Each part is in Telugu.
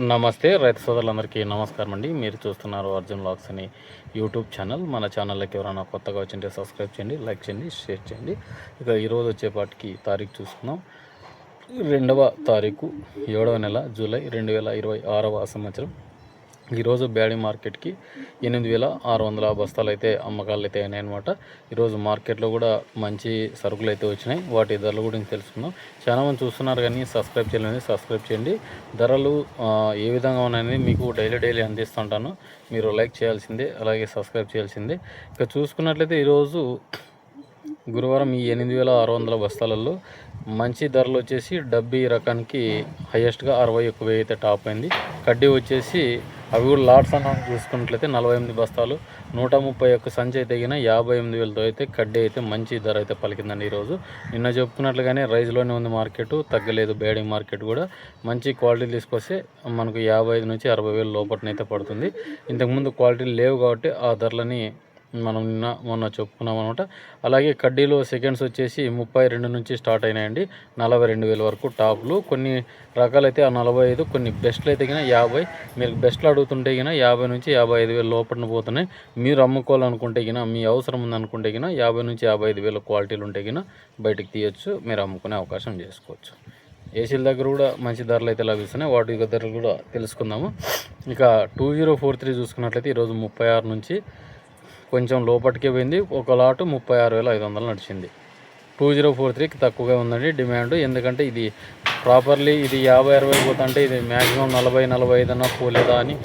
నమస్తే రైతు సోదరులందరికీ నమస్కారం అండి. మీరు చూస్తున్నారు అర్జున్ వ్లాగ్స్ అని యూట్యూబ్ ఛానల్. మన ఛానల్లోకి ఎవరైనా కొత్తగా వచ్చింటే సబ్స్క్రైబ్ చేయండి, లైక్ చేయండి, షేర్ చేయండి. ఇక ఈరోజు వచ్చేపాటికి తారీఖు చూసుకుందాం. 2వ తారీఖు 7వ నెల జూలై 2026వ సంవత్సరం. ఈరోజు బ్యాడీ మార్కెట్కి 8600 బస్తాలు అయితే అమ్మకాలు అయితే అయినాయన్నమాట. ఈరోజు మార్కెట్లో కూడా మంచి సరుకులు అయితే వచ్చినాయి. వాటి ధరల గురించి తెలుసుకుందాం. చాలామంది చూస్తున్నారు కానీ సబ్స్క్రైబ్ చేయలేదు, సబ్స్క్రైబ్ చేయండి. ధరలు ఏ విధంగా ఉన్నాయని మీకు డైలీ అందిస్తుంటాను. మీరు లైక్ చేయాల్సిందే, అలాగే సబ్స్క్రైబ్ చేయాల్సిందే. ఇక చూసుకున్నట్లయితే ఈరోజు గురువారం ఈ 8600 బస్తాలలో మంచి ధరలు వచ్చేసి డబ్బీ రకానికి హయ్యెస్ట్గా 61,000 అయితే టాప్ అయింది. కడ్డీ వచ్చేసి అవి కూడా లాట్స్ అన్న చూసుకున్నట్లయితే 48 బస్తాలు 131 సంచి అయితే 58,000తో అయితే కడ్డీ అయితే మంచి ధర అయితే పలికిందండి. ఈరోజు నిన్న చెప్పుకున్నట్లుగానే రైజ్లోనే ఉంది మార్కెట్, తగ్గలేదు. బ్యాడింగ్ మార్కెట్ కూడా మంచి క్వాలిటీ తీసుకొస్తే మనకు 55 నుంచి 60,000 లోపలనైతే పడుతుంది. ఇంతకుముందు క్వాలిటీలు లేవు కాబట్టి ఆ ధరలని మనం మొన్న చెప్పుకున్నాం అనమాట. అలాగే కడ్డీలో సెకండ్స్ వచ్చేసి 32 నుంచి స్టార్ట్ అయినాయండి. 42,000 వరకు టాప్లు. కొన్ని రకాలైతే 45, కొన్ని బెస్ట్లు అయితే 50. మీరు బెస్ట్లు అడుగుతుంటే 50 నుంచి 55,000 లోపల పోతున్నాయి. మీరు అమ్ముకోవాలనుకుంటే మీ అవసరం ఉందనుకుంటే 50 నుంచి 55,000 క్వాలిటీలు ఉంటే బయటికి తీయచ్చు, మీరు అమ్ముకునే అవకాశం చేసుకోవచ్చు. ఏసీల దగ్గర కూడా మంచి ధరలు అయితే లభిస్తున్నాయి. వాటి ధరలు కూడా తెలుసుకుందాము. ఇక 2043 చూసుకున్నట్లయితే ఈరోజు 36 నుంచి కొంచెం లోపలికే పోయింది. ఒక లాటు 36,500 నడిచింది. 2043కి తక్కువగా ఉందండి డిమాండ్. ఎందుకంటే ఇది ప్రాపర్లీ ఇది 50-60 పోతుంటే ఇది మ్యాక్సిమం 40-45 అన్నా పోలేదా అని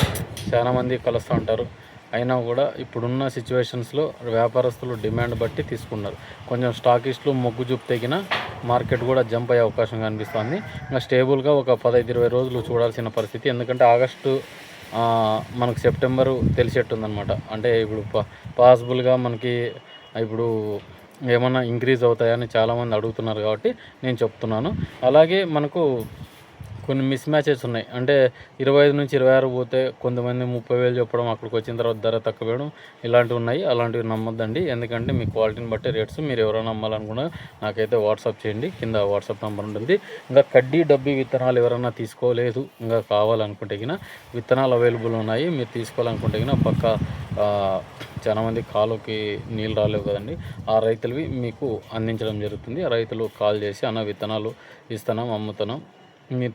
చాలామంది కలుస్తూ ఉంటారు. అయినా కూడా ఇప్పుడున్న సిచ్యువేషన్స్లో వ్యాపారస్తులు డిమాండ్ బట్టి తీసుకున్నారు. కొంచెం స్టాకిస్టులు మొగ్గు చూపు తగిన మార్కెట్ కూడా జంప్ అయ్యే అవకాశం కనిపిస్తుంది. ఇంకా స్టేబుల్గా ఒక 15-20 రోజులు చూడాల్సిన పరిస్థితి. ఎందుకంటే ఆగస్టు మనకు సెప్టెంబరు తెలిసేట్టుందనమాట. అంటే ఇప్పుడు పాసిబుల్గా మనకి ఇప్పుడు ఏమన్నా ఇంక్రీజ్ అవుతాయని చాలామంది అడుగుతున్నారు కాబట్టి నేను చెప్తున్నాను. అలాగే మనకు కొన్ని మిస్ మ్యాచెస్ ఉన్నాయి. అంటే 25 నుంచి 26 పోతే కొంతమంది 30,000 చెప్పడం, అక్కడికి వచ్చిన తర్వాత ధర తక్కువ వేయడం, ఇలాంటివి ఉన్నాయి. అలాంటివి నమ్మొద్దండి. ఎందుకంటే మీ క్వాలిటీని బట్టి రేట్స్. మీరు ఎవరైనా నమ్మాలనుకున్నా నాకైతే వాట్సాప్ చేయండి, కింద వాట్సాప్ నెంబర్ ఉంటుంది. ఇంకా కడ్డీ డబ్బీ విత్తనాలు ఎవరైనా తీసుకోలేదు, ఇంకా కావాలనుకుంటే విత్తనాలు అవైలబుల్ ఉన్నాయి. మీరు తీసుకోవాలనుకుంటే పక్క చాలామంది కాలుకి నీళ్ళు రాలేవు కదండి, ఆ రైతులవి మీకు అందించడం జరుగుతుంది. ఆ రైతులు కాల్ చేసి అన్న విత్తనాలు ఇస్తున్నాం, అమ్ముతున్నాం, మీరు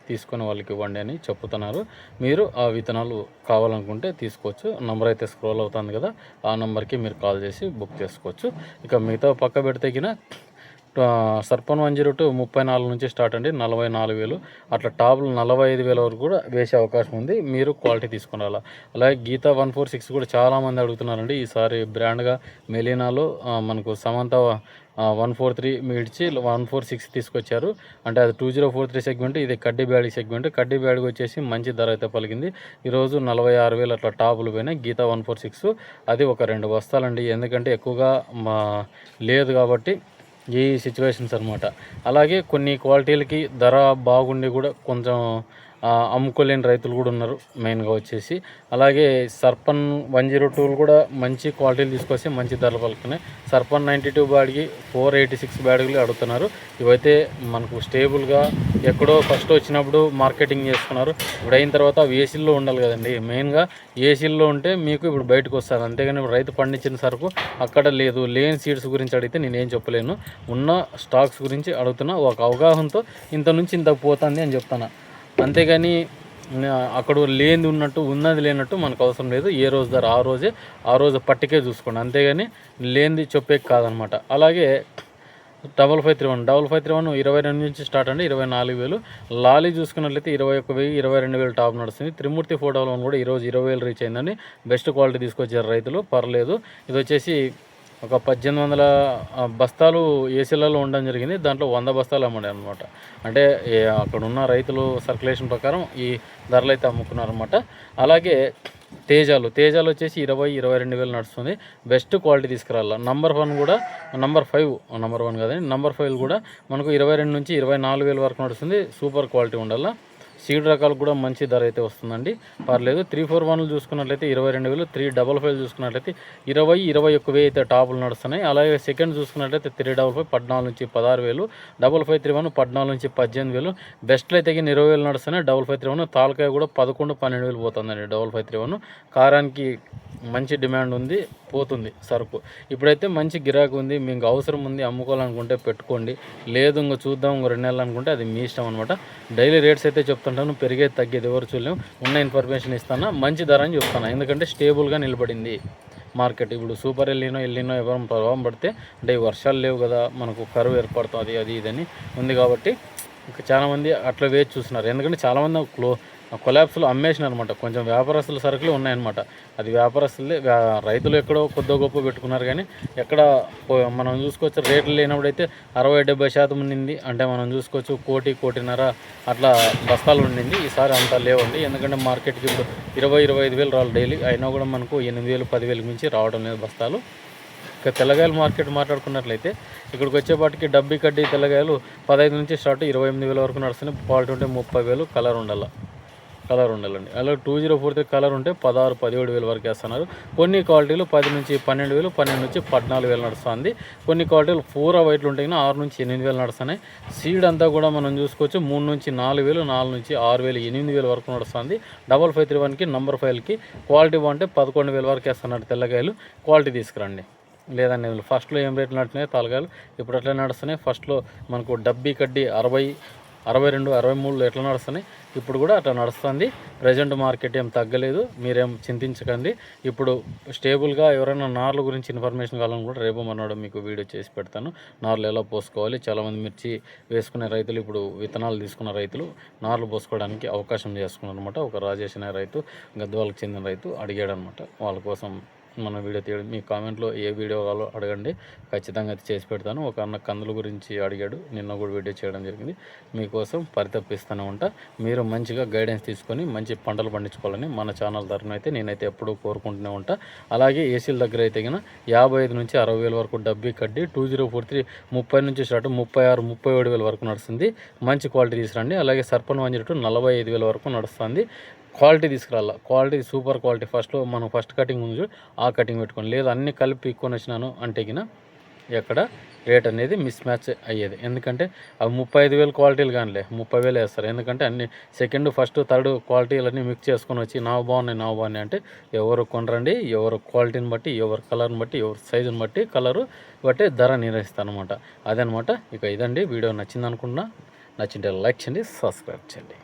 తీసుకునే వాళ్ళకి ఇవ్వండి అని చెప్తున్నారు. మీరు ఆ విత్తనాలు కావాలనుకుంటే తీసుకోవచ్చు. నంబర్ అయితే స్క్రోల్ అవుతుంది కదా, ఆ నెంబర్కి మీరు కాల్ చేసి బుక్ చేసుకోవచ్చు. ఇక మిగతా పక్క పెడితే సర్పన్ 102 34 నుంచి స్టార్ట్ అండి. 44,000 అట్లా టాప్లు 45,000 వరకు కూడా వేసే అవకాశం ఉంది. మీరు క్వాలిటీ తీసుకుని రాలా. అలాగే గీతా 146 కూడా చాలామంది అడుగుతున్నారండి. ఈసారి బ్రాండ్గా మెలీనాలో మనకు సమంత 143 మిడ్చి 146 తీసుకొచ్చారు. అంటే అది 2043 సెగ్మెంట్, ఇది కడ్డీ బ్యాడీ సెగ్మెంట్. కడ్డీ బ్యాడీకి వచ్చేసి మంచి ధర అయితే పలికింది. ఈరోజు 46,000 అట్లా టాపులు పోయినాయి. గీతా 146 అది ఒక 2 బస్తాలండి. ఎందుకంటే ఎక్కువగా లేదు కాబట్టి ఈ సిచ్యువేషన్స్ అనమాట. అలాగే కొన్ని క్వాలిటీలకి ధర బాగుండి కూడా కొంచెం అమ్ముకోలేని రైతులు కూడా ఉన్నారు మెయిన్గా వచ్చేసి. అలాగే సర్పన్ 102 కూడా మంచి క్వాలిటీలు తీసుకొచ్చి మంచి ధరలు పలుకున్నాయి. సర్పన్ 92 బ్యాడ్కి 486 బ్యాడ్లు అడుగుతున్నారు. ఇవైతే మనకు స్టేబుల్గా ఎక్కడో ఫస్ట్ వచ్చినప్పుడు మార్కెటింగ్ చేసుకున్నారు. ఇప్పుడు అయిన తర్వాత అవి ఏసీల్లో ఉండాలి కదండి. మెయిన్గా ఏసీల్లో ఉంటే మీకు ఇప్పుడు బయటకు వస్తారు. అంతేగాని రైతు పండించిన సరుకు అక్కడ లేదు. లేని సీడ్స్ గురించి అడిగితే నేనేం చెప్పలేను. ఉన్న స్టాక్స్ గురించి అడుగుతున్నా. ఒక అవగాహనతో ఇంత నుంచి ఇంత పోతుంది అని చెప్తాను. అంతేగాని అక్కడ లేనిది ఉన్నట్టు, ఉన్నది లేనట్టు మనకు అవసరం లేదు. ఏ రోజు ధర ఆ రోజు పట్టికే చూసుకోండి. అంతేగాని లేనిది చెప్పే కాదనమాట. అలాగే 5531 22 నుంచి స్టార్ట్ అండి. 24,000. లాలీ చూసుకున్నట్లయితే 21,000, 22,000 టాప్ నడుస్తుంది. త్రిమూర్తి 411 కూడా ఈరోజు 20,000 రీచ్ అయిందండి. బెస్ట్ క్వాలిటీ తీసుకొచ్చారు రైతులు, పర్లేదు. ఇది వచ్చేసి ఒక 1,800 బస్తాలు ఏసీలలో ఉండడం జరిగింది. దాంట్లో 100 బస్తాలు అమ్మాడు అనమాట. అంటే అక్కడ ఉన్న రైతులు సర్క్యులేషన్ ప్రకారం ఈ ధరలు అయితే అమ్ముకున్నారనమాట. అలాగే తేజాలు వచ్చేసి 20-22,000 నడుస్తుంది. బెస్ట్ క్వాలిటీ తీసుకురావాలి. నంబర్ 5 కూడా, నంబర్ 5 కదండి, నంబర్ 5 కూడా మనకు 22 నుంచి 24,000 వరకు నడుస్తుంది. సూపర్ క్వాలిటీ ఉండాలి. సీడ్ రకాలు కూడా మంచి ధర అయితే వస్తుందండి, పర్లేదు. 341 చూసుకున్నట్లయితే 22,000, 355 చూసుకున్నట్లయితే 21,000 అయితే టాపులు నడుస్తున్నాయి. అలాగే సెకండ్ చూసుకున్నట్లయితే 355 14 నుంచి 16,000, 5531 14 నుంచి 18,000, బెస్ట్లో అయితే 20,000 నడుస్తున్నాయి. 5531 తాలకాయ కూడా 11-12,000 పోతుందండి. 5531 కారానికి మంచి డిమాండ్ ఉంది, పోతుంది సరుకు. ఇప్పుడైతే మంచి గిరాకీ ఉంది, మీకు అవసరం ఉంది అమ్ముకోవాలనుకుంటే పెట్టుకోండి, లేదు ఇంకో చూద్దాం ఇంకో 2 నెలలు అనుకుంటే అది మీ ఇష్టం అనమాట. డైలీ రేట్స్ అయితే చెప్తుంటాను, పెరిగేది తగ్గేది ఎవరు చూడలేము. ఉన్న ఇన్ఫర్మేషన్ ఇస్తాను, మంచి ధర అని చెప్తాను, ఎందుకంటే స్టేబుల్గా నిలబడింది మార్కెట్. ఇప్పుడు సూపర్ ఎల్లినో ఎవరం ప్రభావం పడితే అంటే వర్షాలు లేవు కదా, మనకు కరువు ఏర్పడుతుంది అది ఇదని ఉంది కాబట్టి ఇంకా చాలామంది అట్లా వేచి చూస్తున్నారు. ఎందుకంటే చాలామంది కొలాబ్స్లో అమ్మేసినారు అనమాట. కొంచెం వ్యాపారస్తుల సరుకులు ఉన్నాయన్నమాట. అది వ్యాపారస్తులే, రైతులు ఎక్కడో కొద్దో గొప్ప పెట్టుకున్నారు, కానీ ఎక్కడ మనం చూసుకోవచ్చు రేట్లు లేనప్పుడైతే 60-70% ఉండింది. అంటే మనం చూసుకోవచ్చు 1-1.5 అట్లా బస్తాలు ఉండింది. ఈసారి అంతా లేవండి, ఎందుకంటే మార్కెట్కి ఇప్పుడు 20-25 వేలు రావాలి డైలీ, అయినా కూడా మనకు 8,000-10,000 మించి రావడం లేదు బస్తాలు. ఇక తెల్లగాయలు మార్కెట్ మాట్లాడుకున్నట్లయితే ఇక్కడికి వచ్చేపాటికి డబ్బీ కడ్డీ తెల్లగాయలు 15 నుంచి స్టార్ట్ 28,000 వరకు నడుస్తున్నాయి. క్వాలిటీ ఉంటే 30,000, కలర్ ఉండాలండి. అలాగే 2043 కలర్ ఉంటే 16-17,000 వరకు వేస్తున్నారు. కొన్ని క్వాలిటీలు 10 నుంచి 12,000, 12 నుంచి 14,000 నడుస్తుంది. కొన్ని క్వాలిటీలు పూరా వైట్లు ఉంటాయి, 6 నుంచి 8,000 నడుస్తున్నాయి. సీడ్ అంతా కూడా మనం చూసుకోవచ్చు 3 నుంచి 4,000, 4 నుంచి 6,000, 8,000 వరకు నడుస్తుంది. 5531కి నంబర్ 5కి క్వాలిటీ బాగుంటే 11,000 వరకు వేస్తున్నారు తెల్లగాయలు. క్వాలిటీ తీసుకురండి, లేదండి ఫస్ట్లో ఏం రేట్లు నడుతున్నాయి తలకాయలు ఇప్పుడు అట్లా నడుస్తున్నాయి. ఫస్ట్లో మనకు డబ్బీ కడ్డీ 60, 62, 63 ఎట్లా నడుస్తున్నాయి, ఇప్పుడు కూడా అట్లా నడుస్తుంది. ప్రజెంట్ మార్కెట్ ఏం తగ్గలేదు, మీరేం చింతించకండి. ఇప్పుడు స్టేబుల్గా ఎవరైనా నార్ల గురించి ఇన్ఫర్మేషన్ కావాలని కూడా రేపు మన్నాడు మీకు వీడియో చేసి పెడతాను. నార్లు ఎలా పోసుకోవాలి, చాలామంది మిర్చి వేసుకునే రైతులు, ఇప్పుడు విత్తనాలు తీసుకున్న రైతులు నార్లు పోసుకోవడానికి అవకాశం చేసుకున్నారు అనమాట. ఒక రాజేష్ అనే రైతు, గద్వాలకు చెందిన రైతు అడిగాడు అనమాట. వాళ్ళ కోసం మన వీడియో తీయడం, మీ కామెంట్లో ఏ వీడియో కావాలో అడగండి, ఖచ్చితంగా అయితే చేసి పెడతాను. ఒక అన్న కందుల గురించి అడిగాడు, నిన్న కూడా వీడియో చేయడం జరిగింది. మీకోసం పరితపిస్తూనే ఉంటా. మీరు మంచిగా గైడెన్స్ తీసుకొని మంచి పంటలు పండించుకోవాలని మన ఛానల్ తరఫున అయితే నేనైతే ఎప్పుడూ కోరుకుంటూనే ఉంటా. అలాగే ఏసీల దగ్గర అయితే కన్నా 55 నుంచి 60,000 వరకు డబ్బీ కడ్డీ 2043 30 నుంచి స్టార్ట్ 36-37,000 వరకు నడుస్తుంది. మంచి క్వాలిటీ తీసుకురండి. అలాగే సర్పన్ 102 45,000 వరకు నడుస్తుంది. క్వాలిటీ తీసుకురాల, క్వాలిటీ సూపర్ క్వాలిటీ. ఫస్ట్లో మనం ఫస్ట్ కటింగ్ ఉంది ఆ కటింగ్ పెట్టుకోండి, లేదు అన్ని కలిపి కొని వచ్చినాను అంటే కినా ఎక్కడ రేట్ అనేది మిస్ మ్యాచ్ అయ్యేది. ఎందుకంటే అవి 35,000 క్వాలిటీలు కానిలే 30,000 వేస్తారు. ఎందుకంటే అన్ని సెకండ్, ఫస్ట్, థర్డ్ క్వాలిటీలన్నీ మిక్స్ చేసుకొని వచ్చి నా బాగున్నాయి అంటే ఎవరు కొనరండి. ఎవరు క్వాలిటీని బట్టి, ఎవరు కలర్ని బట్టి, ఎవరు సైజుని బట్టి, కలరు బట్టి ధర నిర్ణయిస్తాను అనమాట. అదనమాట. ఇక ఇదండి వీడియో నచ్చింది అనుకున్నా. నచ్చింటే లైక్ చేయండి, సబ్స్క్రైబ్ చేయండి.